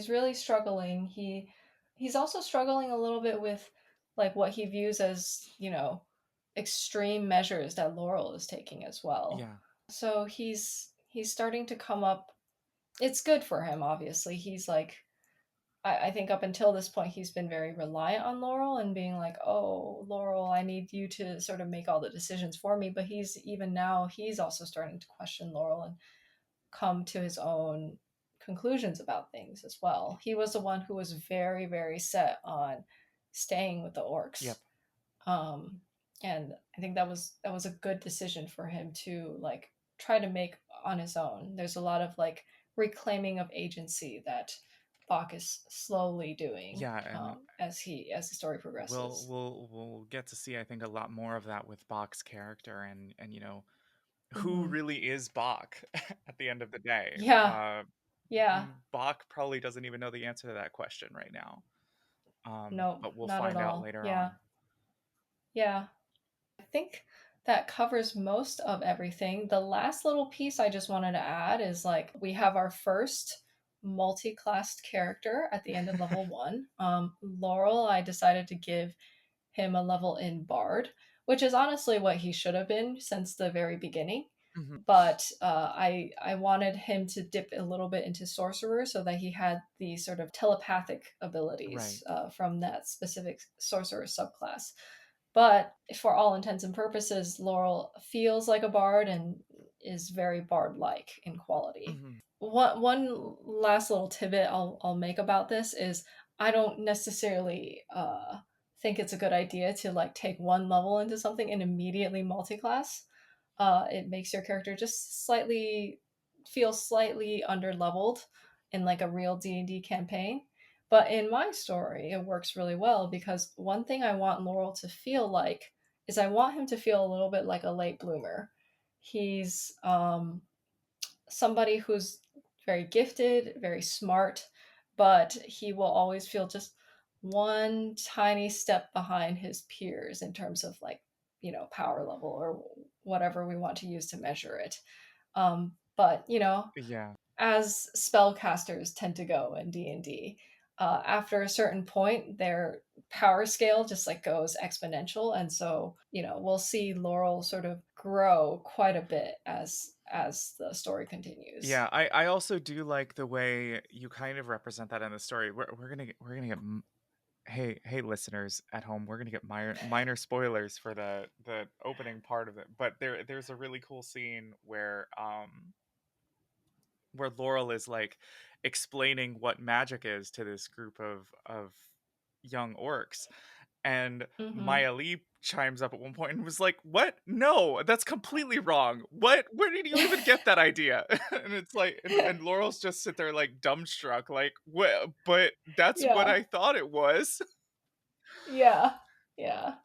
really struggling. He's also struggling a little bit with, like, what he views as, extreme measures that Laurel is taking as well. Yeah. So he's starting to come up. It's good for him, obviously. He's like, I think up until this point he's been very reliant on Laurel and being like, oh, Laurel, I need you to sort of make all the decisions for me. But he's also starting to question Laurel and come to his own conclusions about things as well. He was the one who was very, very set on staying with the orcs. Yep. Um, and I think that was a good decision for him to, like, try to make on his own. There's a lot of, like, reclaiming of agency that Bach is slowly doing, Yeah, and as the story we'll progresses. we'll we'll get to see, I think, a lot more of that with Bach's character, and who Hmm. really is Bach at the end of the day. Yeah, yeah. Bach probably doesn't even know the answer to that question right now. Nope, But we'll not at find out all. later Yeah, on. yeah. I think that covers most of everything. The last little piece I just wanted to add is, like, we have our first multi-classed character at the end of level one. Laurel, I decided to give him a level in Bard, which is honestly what he should have been since the very beginning. Mhm. But I wanted him to dip a little bit into sorcerer so that he had the sort of telepathic Right. abilities from that specific sorcerer subclass. But for all intents and purposes, Laurel feels like a bard and is very bard-like in quality. Mhm. One last little tidbit I'll make about this is I don't necessarily think it's a good idea to, like, take one level into something and immediately multi-class. It makes your character just feel slightly underleveled in, like, a real D&D campaign. But in my story, it works really well because one thing I want Laurel to feel like is I want him to feel a little bit like a late bloomer. He's somebody who's very gifted, very smart, but he will always feel just one tiny step behind his peers in terms of like, power level or whatever we want to use to measure it. But Yeah. as spellcasters tend to go in D&D, after a certain point, their power scale just like goes exponential, and so we'll see Laurel sort of grow quite a bit as the story continues. Yeah, I also do like the way you kind of represent that in the story. We're gonna get hey listeners at home, we're gonna get minor spoilers for the opening part of it. But there's a really cool scene where Laurel is like explaining what magic is to this group of young orcs, and Hmm. Maya Lee chimes up at one point and was like, "What? No, that's completely wrong. What? Where did you even get that idea?" And it's like, and Laurel's just sit there like dumbstruck, like, "What? But that's what Yeah, I thought it was." yeah, yeah.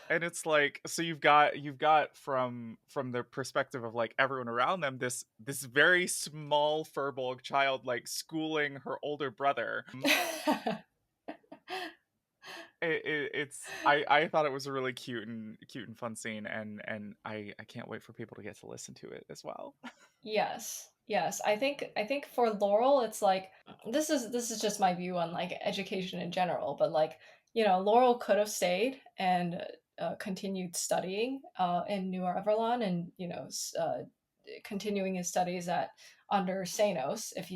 And it's like, so you've got from the perspective of like everyone around them, this very small furbolg child like schooling her older brother. I thought it was a really cute and fun scene, and I can't wait for people to get to listen to it as well. Yes. Yes. I think for Laurel it's like this is just my view on like education in general, but like, Laurel could have stayed and continued studying in New Avalon and, continuing his studies at under Sanos if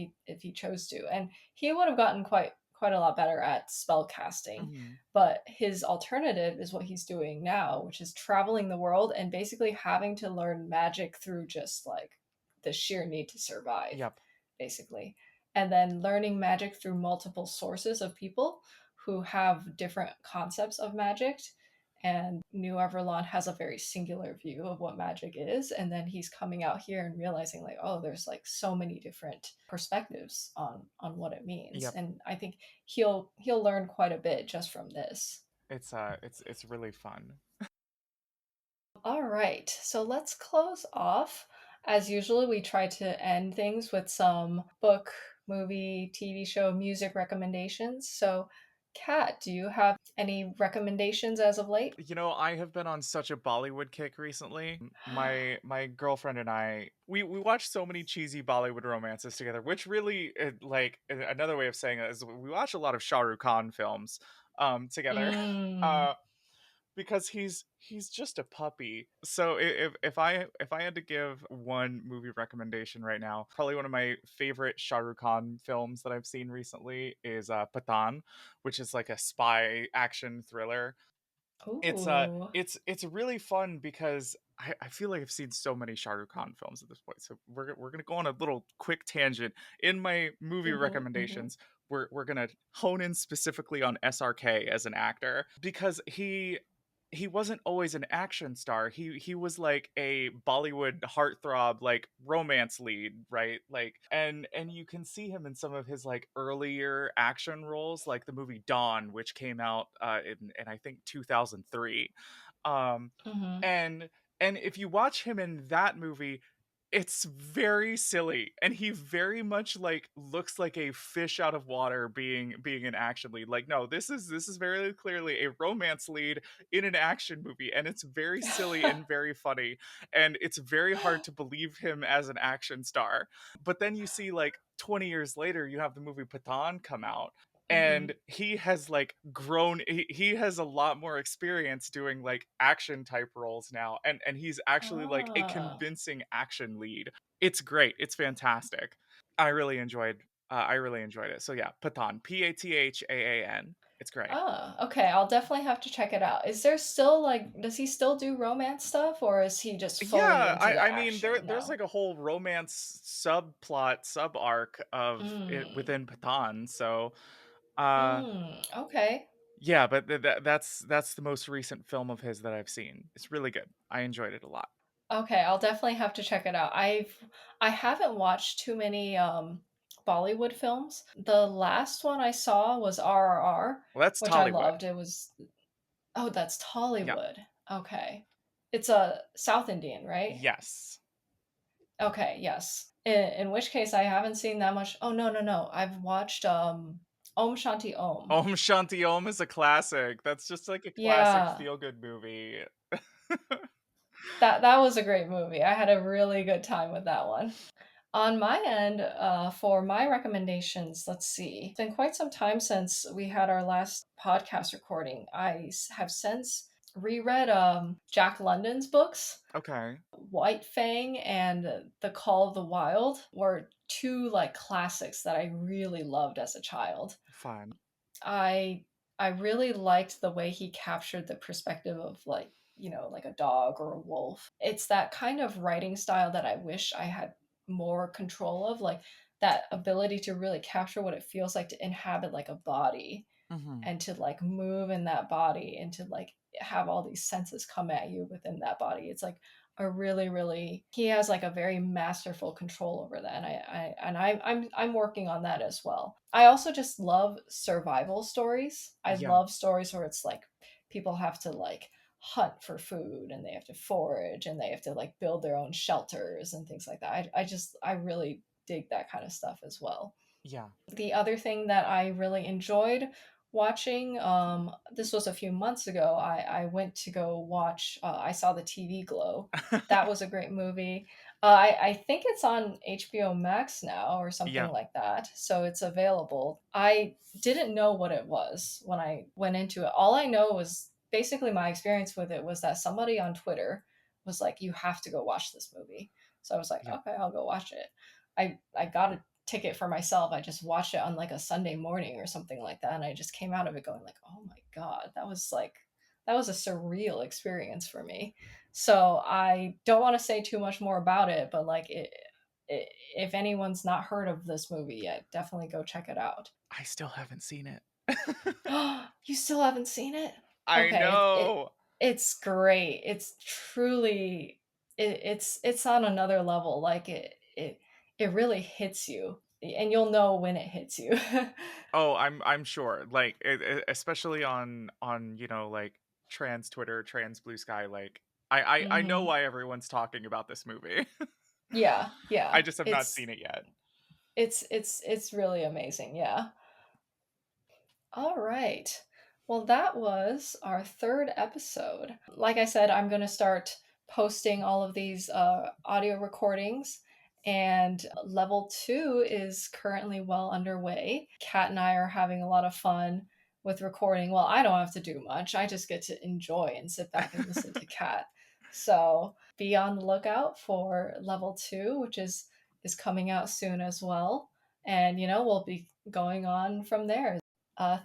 he chose to. And he would have gotten quite a lot better at spell casting. Mhm. But his alternative is what he's doing now, which is traveling the world and basically having to learn magic through just like the sheer need to survive, Yep. basically. And then learning magic through multiple sources of people who have different concepts of magic. And New Everlon has a very singular view of what magic is. And then he's coming out here and realizing like, oh, there's like so many different perspectives on what it means. Yep. And I think he'll learn quite a bit just from this. It's really fun. All right, so let's close off. As usual, we try to end things with some book, movie, TV show, music recommendations. So, Kat, do you have any recommendations as of late? I have been on such a Bollywood kick recently. My girlfriend and I, we watch so many cheesy Bollywood romances together, which really, like, another way of saying it is we watch a lot of Shah Rukh Khan films together. Mm. Uh because he's just a puppy. So if I had to give one movie recommendation right now, probably one of my favorite Shah Rukh Khan films that I've seen recently is Pathaan, which is like a spy action thriller. Ooh. It's really fun because I feel like I've seen so many Shah Rukh Khan films at this point. So we're gonna go on a little quick tangent. In my movie Mm-hmm, mm-hmm. recommendations, we're gonna hone in specifically on SRK as an actor because he wasn't always an action star. He was like a Bollywood heartthrob, like romance lead, right? Like, and you can see him in some of his like earlier action roles, like the movie Dawn, which came out in I think 2003. Um, Mm-hmm. and and if you watch him in that movie, it's very silly, and he very much like looks like a fish out of water being an action lead. Like, no, this is very clearly a romance lead in an action movie, and it's very silly and very funny, and it's very hard to believe him as an action star. But then you see like 20 years later, you have the movie Pathaan come out, Mm-hmm. and he has like grown. He has a lot more experience doing like action type roles now, and he's actually like a Ah. convincing action lead. It's great. It's fantastic. I really enjoyed it. So yeah, Pathaan, Pathaan. It's great. Ah, okay. I'll definitely have to check it out. Is there still like, does he still do romance stuff or is he just fully Yeah, into the I mean action there's now? like a whole romance subplot, sub arc of it Mm. within Pathaan. So uh Mm. Okay. yeah, but that's the most recent film of his that I've seen. It's really good. I enjoyed it a lot. Okay, I'll definitely have to check it out. I haven't watched too many Bollywood films. The last one I saw was RRR, Well, that's which I Tollywood. loved. It was Oh, that's Yeah. Tollywood. Okay. It's a South Indian, right? Yes. Okay, yes. In which case I haven't seen that much. Oh, no, no, no. I've watched, Om Shanti Om. Om Shanti Om is a classic. That's just like a classic Yeah, feel-good movie. that was a great movie. I had a really good time with that one. On my end, for my recommendations, let's see. It's been quite some time since we had our last podcast recording. Have since reread Jack London's books. Okay, White Fang and The Call of the Wild were two like classics that I really loved as a child. fun. I I really liked the way he captured the perspective of like, like a dog or a wolf. It's that kind of writing style that I wish I had more control of, like that ability to really capture what it feels like to inhabit like a body Mhm. and to like move in that body and to like have all these senses come at you within that body. It's like a really, really he has like a very masterful control over that. I'm working on that as well. I also just love survival stories. I Yeah, love stories where it's like people have to like hunt for food and they have to forage and they have to like build their own shelters and things like that. I really dig that kind of stuff as well. yeah. The other thing that I really enjoyed watching, this was a few months ago. I went to go watch. I saw the TV Glow. That was a great movie. I think it's on HBO Max now or something Yeah, like that, so it's available. I didn't know what it was when I went into it. All I know was basically my experience with it was that somebody on Twitter was like, "You have to go watch this movie." So I was like, yeah. "Okay, I'll go watch it." I got a ticket for myself. I just watched it on like a Sunday morning or something like that, and I just came out of it going like, "Oh my god, that was a surreal experience for me." So I don't want to say too much more about it, but like it if anyone's not heard of this movie yet, definitely go check it out. I still haven't seen it. You still haven't seen it? I Okay, know. it's great. It's truly it's on another level. Like it really hits you, and you'll know when it hits you. Oh, I'm sure. Like especially on, like trans Twitter, trans Blue Sky, like I know Hmm. why everyone's talking about this movie. Yeah, I yeah. just have not seen it yet. It's really amazing. Yeah. All right. Well, that was our third episode. Like I said, I'm going to start posting all of these audio recordings, and level two is currently well underway. Kat and I are having a lot of fun with recording. Well, I don't have to do much, I just get to enjoy and sit back and listen to Kat. So be on the lookout for level two, which is coming out soon as well. And, we'll be going on from there.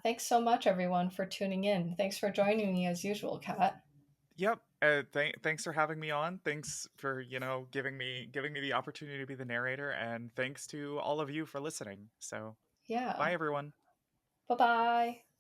Thanks so much, everyone, for tuning in. Thanks for joining me as usual, Kat. Yep. Thanks for having me on. Thanks for, giving me the opportunity to be the narrator, and thanks to all of you for listening. So, Yeah. bye everyone. Bye bye.